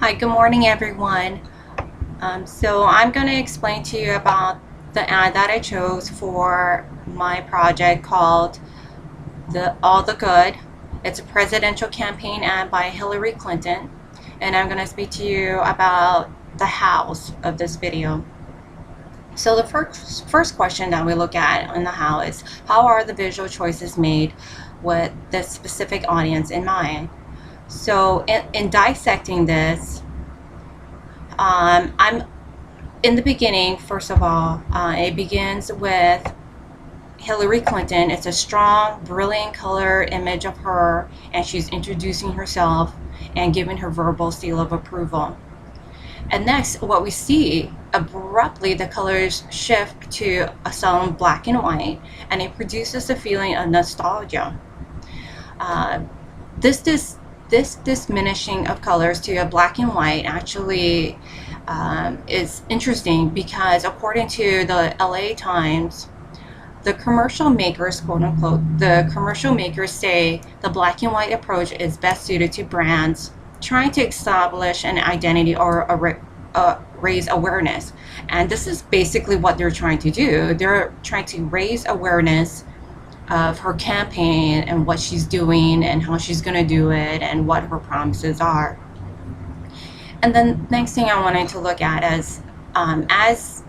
Hi, good morning, everyone. So I'm going to explain to you about the ad that I chose for my project called "The All the Good." It's a presidential campaign ad by Hillary Clinton, and I'm going to speak to you about the hows of this video. So the first question that we look at on the how is, how are the visual choices made with this specific audience in mind? So in dissecting this, I'm in the beginning. First of all, it begins with Hillary Clinton. It's a strong, brilliant color image of her, and she's introducing herself and giving her verbal seal of approval. And next, what we see abruptly, the colors shift to a solemn black and white, and it produces a feeling of nostalgia. Uh, this diminishing of colors to a black and white actually is interesting because according to the LA Times, the commercial makers, quote unquote, the commercial makers say the black and white approach is best suited to brands trying to establish an identity or raise awareness. And this is basically what they're trying to do. They're trying to raise awareness of her campaign and what she's doing and how she's going to do it and what her promises are. And then next thing I wanted to look at is as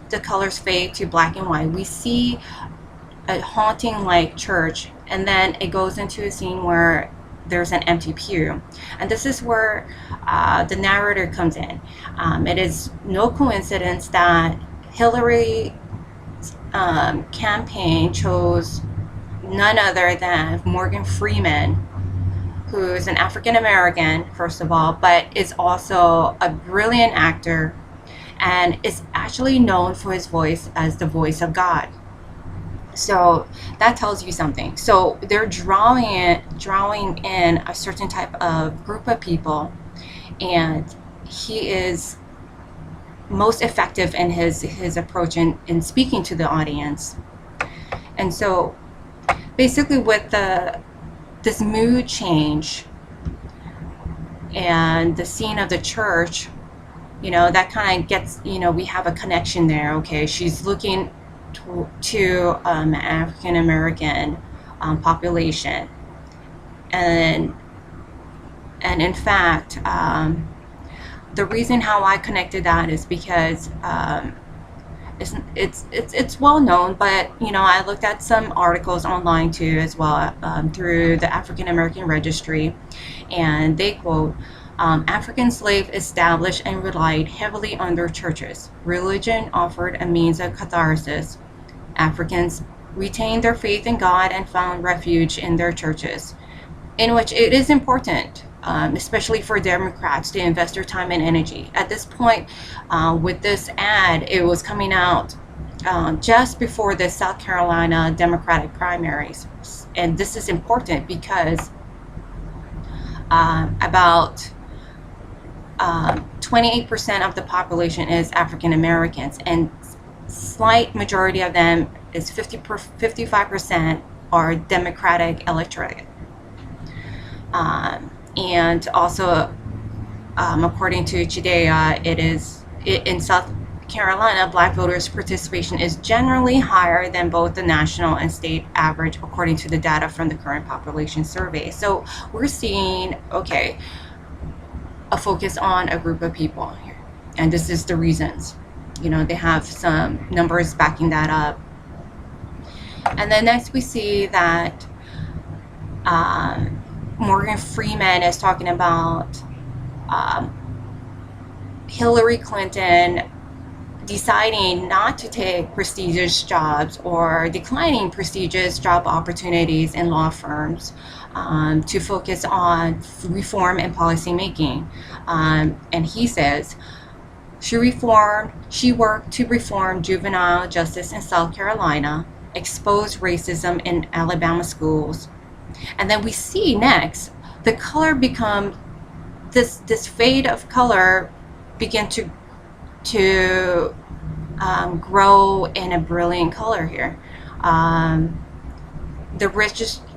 the colors fade to black and white, we see a haunting like church, and then it goes into a scene where there's an empty pew. And this is where the narrator comes in. It is no coincidence that Hillary campaign chose none other than Morgan Freeman, who is an African American, first of all, but is also a brilliant actor and is actually known for his voice as the voice of God. So that tells you something. So they're drawing in a certain type of group of people, and he is most effective in his approach in speaking to the audience. And so basically with this mood change and the scene of the church, that kind of gets, we have a connection there. Okay, she's looking to African American population, and in fact, the reason how I connected that is because it's well known, but I looked at some articles online too as well, through the African American Registry, and they quote, African slaves established and relied heavily on their churches. Religion offered a means of catharsis. Africans retained their faith in God and found refuge in their churches, in which it is important, especially for Democrats, to invest their time and energy. At this point, with this ad, it was coming out just before the South Carolina Democratic primaries. And this is important because about 28% of the population is African Americans, and slight majority of them is 55% are Democratic electorate. And also, according to CHIDEA, in South Carolina, black voters' participation is generally higher than both the national and state average, according to the data from the current population survey. So we're seeing, okay, a focus on a group of people here, and this is the reasons. They have some numbers backing that up. And then next we see that Morgan Freeman is talking about Hillary Clinton deciding not to take prestigious jobs or declining prestigious job opportunities in law firms to focus on reform and policy making. And he says, she worked to reform juvenile justice in South Carolina, expose racism in Alabama schools. And then we see next the color become this fade of color begin to grow in a brilliant color here. The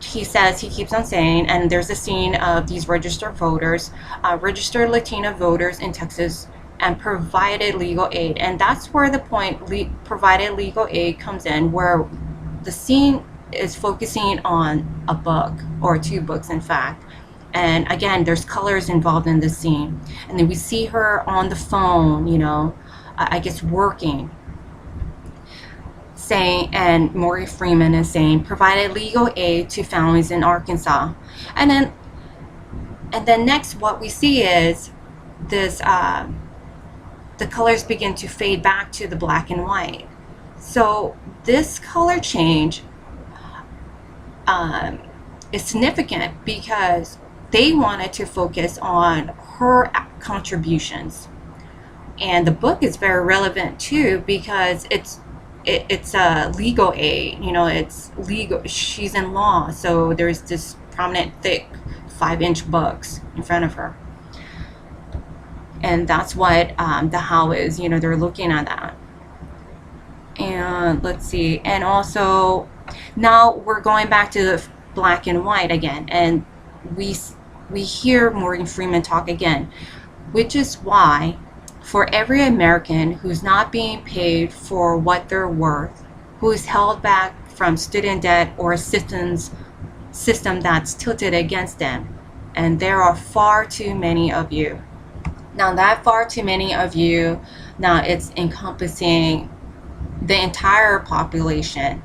he says, he keeps on saying, and there's a scene of these registered voters, registered Latino voters in Texas, and provided legal aid. And that's where the point provided legal aid comes in, where the scene is focusing on a book, or two books in fact. And again, there's colors involved in this scene. And then we see her on the phone, you know, I guess working, saying, and Morgan Freeman is saying, provided legal aid to families in Arkansas. And then next, what we see is this, the colors begin to fade back to the black and white. So this color change is significant because they wanted to focus on her contributions. And the book is very relevant too, because it's a legal aid, you know, it's legal, she's in law, so there's this prominent thick 5-inch books in front of her. And that's what the how is, you know, they're looking at that. And let's see, and also now we're going back to the black and white again, and we hear Morgan Freeman talk again, which is why for every American who's not being paid for what they're worth, who is held back from student debt or a system that's tilted against them, and there are far too many of you. Now that far too many of you, now it's encompassing the entire population.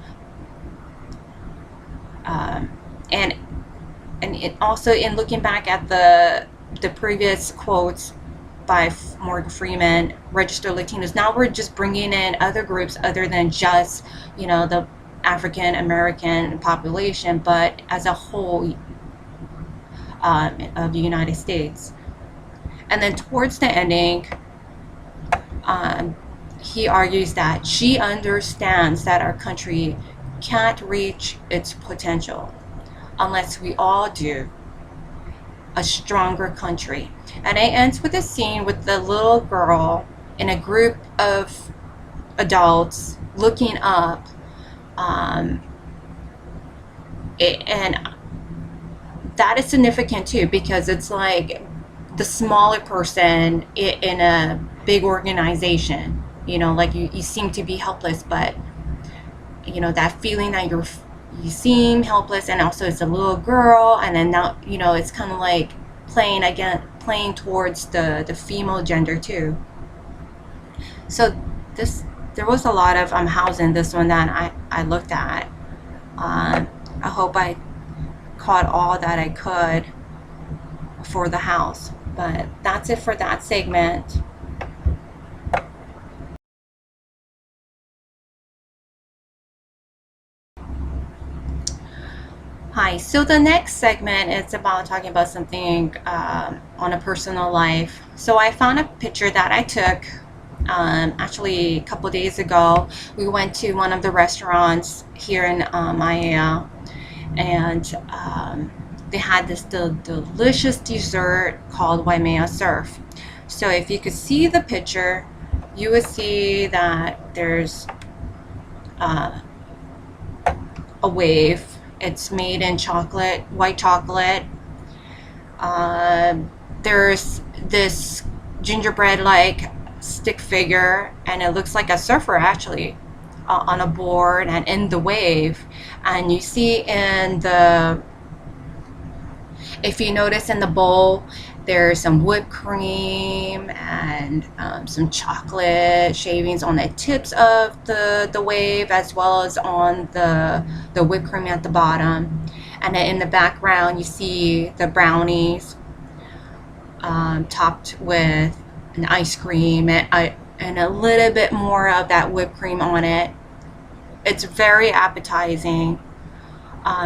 And it also, in looking back at the previous quotes by Morgan Freeman, registered Latinos, now we're just bringing in other groups other than just, you know, the African American population, but as a whole of the United States. And then towards the ending, he argues that she understands that our country can't reach its potential unless we all do a stronger country. And it ends with a scene with the little girl in a group of adults looking up, and that is significant too, because it's like the smaller person in a big organization, you know, like you seem to be helpless, but you know, that feeling that you seem helpless, and also it's a little girl, and then now, you know, it's kind of like playing towards the female gender too. So there was a lot of hows in this one that I looked at. I hope I caught all that I could for the house, but that's it for that segment. Hi, so the next segment is about talking about something on a personal life. So I found a picture that I took actually a couple days ago. We went to one of the restaurants here in Maya, and they had this delicious dessert called Waimea Surf. So if you could see the picture, you would see that there's a wave. It's made in chocolate, white chocolate. There's this gingerbread-like stick figure, and it looks like a surfer actually on a board and in the wave. And you see if you notice in the bowl, there's some whipped cream and some chocolate shavings on the tips of the wave, as well as on the whipped cream at the bottom. And then in the background, you see the brownies topped with an ice cream and a little bit more of that whipped cream on it. It's very appetizing.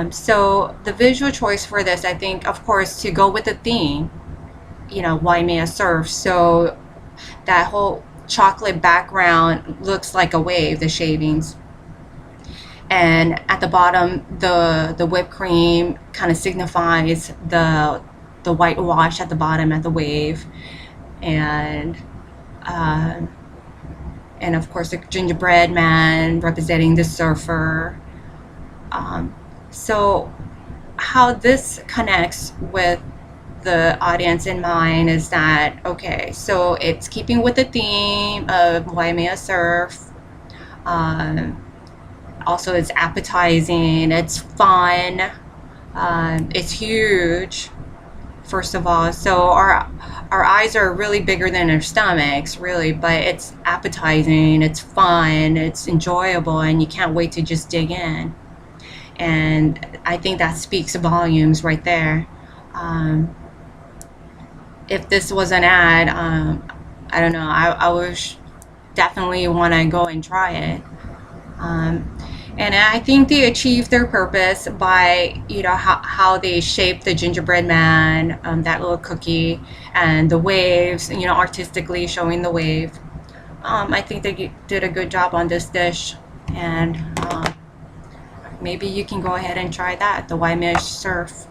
So the visual choice for this, I think, of course, to go with the theme, you know, Waimea Surf. So that whole chocolate background looks like a wave, the shavings. And at the bottom, the whipped cream kind of signifies the whitewash at the bottom at the wave. And of course the gingerbread man representing the surfer. So how this connects with the audience in mind is that, okay, so it's keeping with the theme of Waimea surf. Um, Also, it's appetizing, it's fun, it's huge, first of all. So our eyes are really bigger than our stomachs, really, but it's appetizing, it's fun, it's enjoyable, and you can't wait to just dig in. And I think that speaks volumes right there. Um, if this was an ad, I don't know, I would definitely want to go and try it. Um, and I think they achieved their purpose by, how they shaped the gingerbread man, that little cookie, and the waves, artistically showing the wave. I think they did a good job on this dish, and maybe you can go ahead and try that, the Waimea surf.